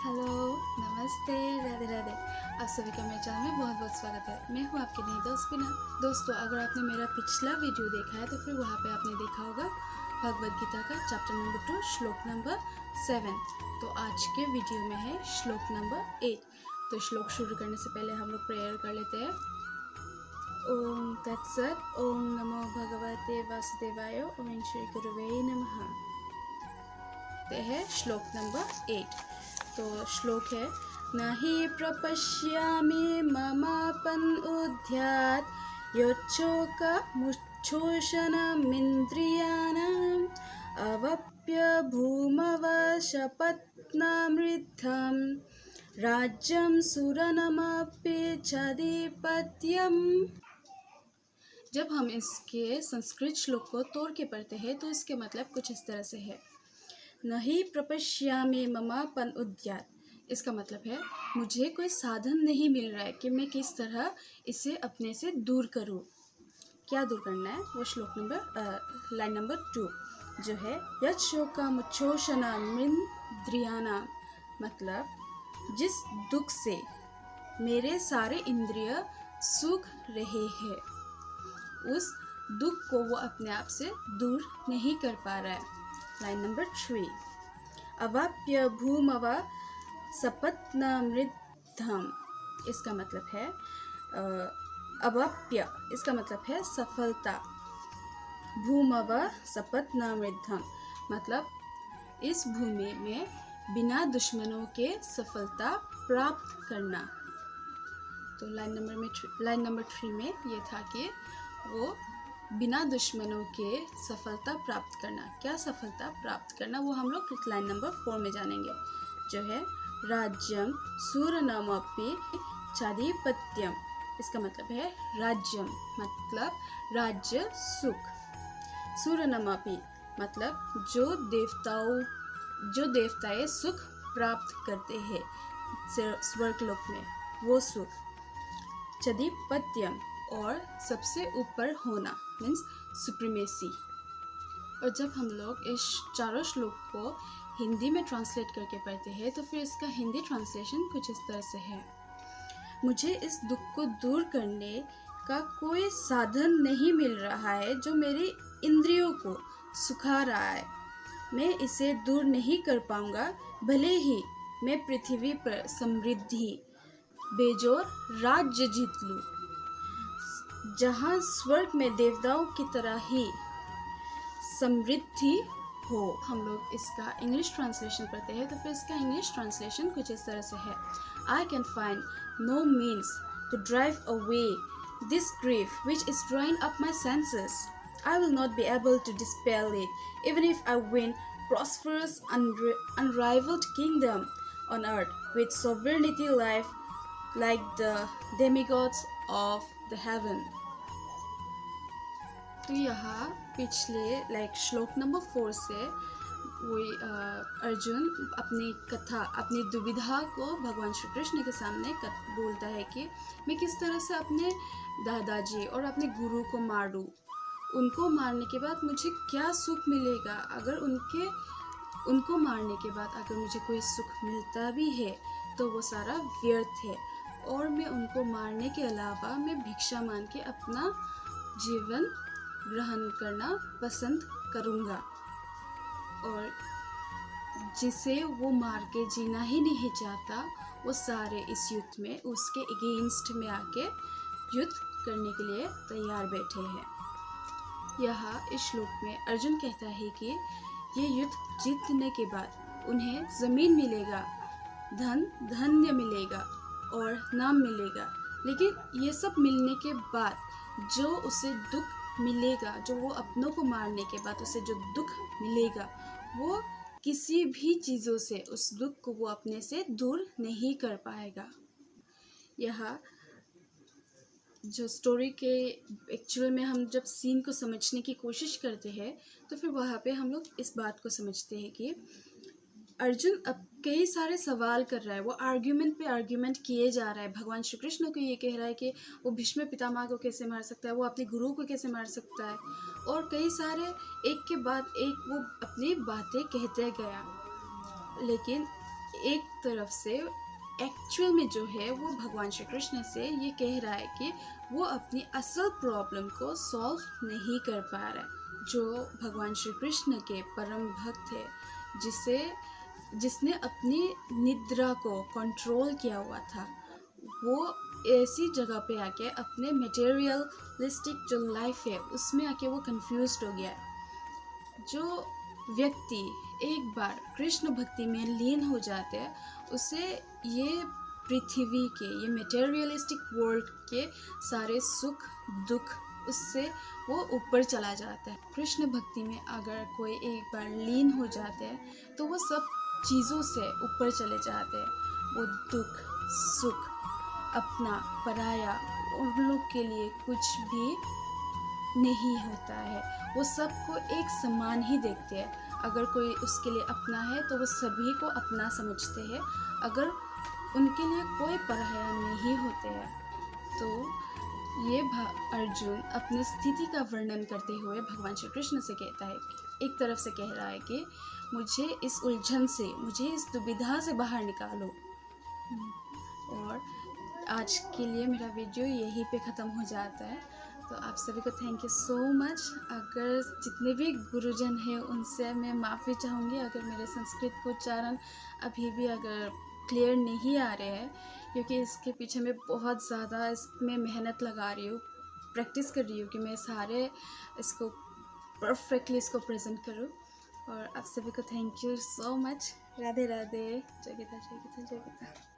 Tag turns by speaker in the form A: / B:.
A: Hello, नमस्ते, राधे राधे। आप सभी का मेरे चैनल में बहुत बहुत स्वागत है। मैं हूँ आपकी नई दोस्त बिना। दोस्तों, अगर आपने मेरा पिछला वीडियो देखा है तो फिर वहाँ पे आपने देखा होगा भगवद गीता का चैप्टर नंबर 2 श्लोक नंबर 7। तो आज के वीडियो में है श्लोक नंबर 8। तो श्लोक शुरू करने से पहले हम लोग प्रेयर कर लेते हैं। ओम तत्सत। ओम नमो भगवते वासुदेवाय। ओम श्री गुरुवे नमः। ते है श्लोक नंबर 8। तो श्लोक है, नहि प्रपश्यामि ममापन उद्यात् योच्छोक मुच्छोषणमिन्द्रियाणाम् अवप्य भूमवशपत्नामृद्धं राज्यं सुरनमपि चाधिपत्यम्। जब हम इसके संस्कृत श्लोक को तोड़ के पढ़ते हैं तो इसके मतलब कुछ इस तरह से है। नहीं प्रपश्यामि ममापन उद्यात्, इसका मतलब है मुझे कोई साधन नहीं मिल रहा है कि मैं किस तरह इसे अपने से दूर करूं। क्या दूर करना है वो श्लोक नंबर लाइन नंबर 2 जो है, यत् शोकमुच्छोषणमिन्द्रियाणाम्, मतलब जिस दुख से मेरे सारे इंद्रिय सूख रहे हैं उस दुख को वो अपने आप से दूर नहीं कर पा रहा है। लाइन नंबर 3, अवाप्य भूमव सपत्नमृद्धम, इसका मतलब है अवाप्य, इसका मतलब है सफलता। भूमव सपत्नमृद्धम मतलब इस भूमि में बिना दुश्मनों के सफलता प्राप्त करना। तो लाइन नंबर 3 में ये था कि वो बिना दुश्मनों के सफलता प्राप्त करना। क्या सफलता प्राप्त करना वो हम लोग लाइन नंबर 4 में जानेंगे, जो है राज्यम सुरनमपि चाधिपत्यम, इसका मतलब है राज्यम मतलब राज्य सुख, सुरनमपि मतलब जो देवताएं सुख प्राप्त करते हैं स्वर्गलोक में, वो सुख। चाधिपत्यम और सबसे ऊपर होना मीन्स सुप्रीमेसी। और जब हम लोग इस चारों श्लोक को हिंदी में ट्रांसलेट करके पढ़ते हैं तो फिर इसका हिंदी ट्रांसलेशन कुछ इस तरह से है, मुझे इस दुख को दूर करने का कोई साधन नहीं मिल रहा है जो मेरी इंद्रियों को सुखा रहा है। मैं इसे दूर नहीं कर पाऊंगा भले ही मैं पृथ्वी पर समृद्धि बेजोर राज्य जीत लूं, जहाँ स्वर्ग में देवताओं की तरह ही समृद्धि हो। हम लोग इसका इंग्लिश ट्रांसलेशन पढ़ते हैं तो फिर इसका इंग्लिश ट्रांसलेशन कुछ इस तरह से है, I can find no means to drive away this grief which is drawing up my senses. I will not be able to dispel it even if I win prosperous unrivaled kingdom on earth with sovereignty life like the demigods of the heaven. तो यहाँ पिछले श्लोक number 4 से वही अर्जुन अपनी दुविधा को भगवान श्री कृष्ण के सामने बोलता है कि मैं किस तरह से अपने दादाजी और अपने गुरु को मारूं, उनको मारने के बाद मुझे क्या सुख मिलेगा। अगर उनको मारने के बाद अगर मुझे कोई सुख मिलता भी है तो वो सारा व्यर्थ है, और मैं उनको मारने के अलावा मैं भिक्षा मांग के अपना जीवन ग्रहण करना पसंद करूँगा। और जिसे वो मार के जीना ही नहीं चाहता वो सारे इस युद्ध में उसके अगेंस्ट में आके युद्ध करने के लिए तैयार बैठे हैं। यहाँ इस श्लोक में अर्जुन कहता है कि ये युद्ध जीतने के बाद उन्हें ज़मीन मिलेगा, धन्य मिलेगा और नाम मिलेगा, लेकिन ये सब मिलने के बाद जो उसे दुख मिलेगा, जो वो अपनों को मारने के बाद उसे जो दुख मिलेगा, वो किसी भी चीज़ों से उस दुख को वो अपने से दूर नहीं कर पाएगा। यहाँ जो स्टोरी के एक्चुअल में हम जब सीन को समझने की कोशिश करते हैं तो फिर वहाँ पे हम लोग इस बात को समझते हैं कि अर्जुन अब कई सारे सवाल कर रहा है, वो आर्ग्यूमेंट पे आर्ग्यूमेंट किए जा रहा है। भगवान श्री कृष्ण को ये कह रहा है कि वो भीष्म पितामह को कैसे मार सकता है, वो अपने गुरु को कैसे मार सकता है, और कई सारे एक के बाद एक वो अपनी बातें कहते गया। लेकिन एक तरफ से एक्चुअल में जो है वो भगवान श्री कृष्ण से ये कह रहा है कि वो अपनी असल प्रॉब्लम को सॉल्व नहीं कर पा रहा है। जो भगवान श्री कृष्ण के परम भक्त है, जिसने अपनी निद्रा को कंट्रोल किया हुआ था, वो ऐसी जगह पे आके अपने मटेरियलिस्टिक जो लाइफ है उसमें आके वो कंफ्यूज्ड हो गया है। जो व्यक्ति एक बार कृष्ण भक्ति में लीन हो जाते हैं, उसे ये पृथ्वी के, ये मटेरियलिस्टिक वर्ल्ड के सारे सुख दुख, उससे वो ऊपर चला जाता है। कृष्ण भक्ति में अगर कोई एक बार लीन हो जाते हैं तो वो सब चीज़ों से ऊपर चले जाते हैं। वो दुख सुख, अपना पराया, उन लोग के लिए कुछ भी नहीं होता है। वो सबको एक समान ही देखते हैं। अगर कोई उसके लिए अपना है तो वो सभी को अपना समझते हैं। अगर उनके लिए कोई पराया नहीं होते हैं तो ये अर्जुन अपनी स्थिति का वर्णन करते हुए भगवान श्री कृष्ण से कहता है, एक तरफ से कह रहा है कि मुझे इस उलझन से, मुझे इस दुविधा से बाहर निकालो। और आज के लिए मेरा वीडियो यहीं पे ख़त्म हो जाता है। तो आप सभी को थैंक यू सो मच। अगर जितने भी गुरुजन हैं उनसे मैं माफ़ी चाहूँगी अगर मेरे संस्कृत के उच्चारण अभी भी अगर क्लियर नहीं आ रहे हैं, क्योंकि इसके पीछे मैं बहुत ज़्यादा इसमें मेहनत लगा रही हूँ, प्रैक्टिस कर रही हूँ कि मैं सारे इसको परफेक्टली इसको प्रेजेंट करूँ। और आप सभी को thank you so much. Radhe Radhe. जय गीता जय गीता जय गीता।